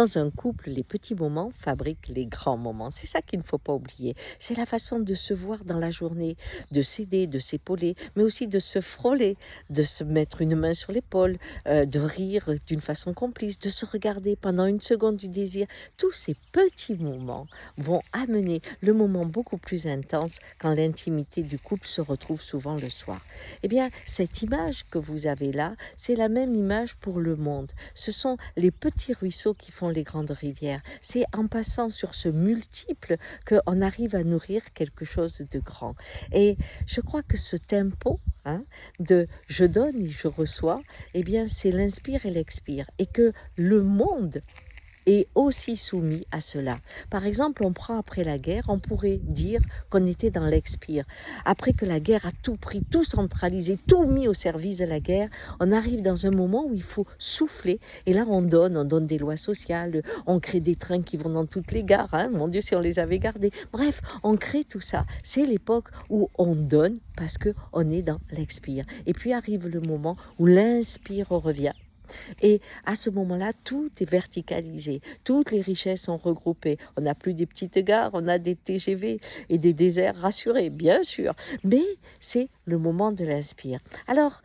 Dans un couple, les petits moments fabriquent les grands moments. C'est ça qu'il ne faut pas oublier. C'est la façon de se voir dans la journée, de s'aider, de s'épauler, mais aussi de se frôler, de se mettre une main sur l'épaule, de rire d'une façon complice, de se regarder pendant une seconde du désir. Tous ces petits moments vont amener le moment beaucoup plus intense quand l'intimité du couple se retrouve souvent le soir. Eh bien, cette image que vous avez là, c'est la même image pour le monde. Ce sont les petits ruisseaux qui font les grandes rivières. C'est en passant sur ce multiple qu'on arrive à nourrir quelque chose de grand. Et je crois que ce tempo de je donne et je reçois, eh bien c'est l'inspire et l'expire. Et que le monde est aussi soumis à cela. Par exemple, on prend après la guerre, on pourrait dire qu'on était dans l'expire. Après que la guerre a tout pris, tout centralisé, tout mis au service de la guerre, on arrive dans un moment où il faut souffler. Et là, on donne des lois sociales, on crée des trains qui vont dans toutes les gares. Mon Dieu, si on les avait gardés. Bref, on crée tout ça. C'est l'époque où on donne parce qu'on est dans l'expire. Et puis arrive le moment où l'inspire revient. Et à ce moment-là, tout est verticalisé, toutes les richesses sont regroupées. On n'a plus des petites gares, on a des TGV et des déserts rassurés, bien sûr. Mais c'est le moment de l'inspire. Alors,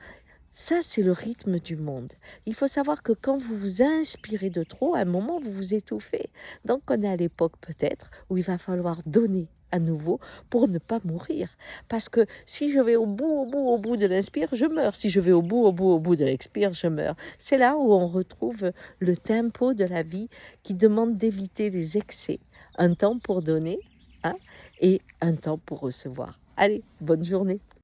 ça, c'est le rythme du monde. Il faut savoir que quand vous vous inspirez de trop, à un moment, vous vous étouffez. Donc, on est à l'époque peut-être où il va falloir donner à nouveau pour ne pas mourir. Parce que si je vais au bout de l'inspire, je meurs. Si je vais au bout de l'expire, je meurs. C'est là où on retrouve le tempo de la vie qui demande d'éviter les excès. Un temps pour donner et un temps pour recevoir. Allez, bonne journée.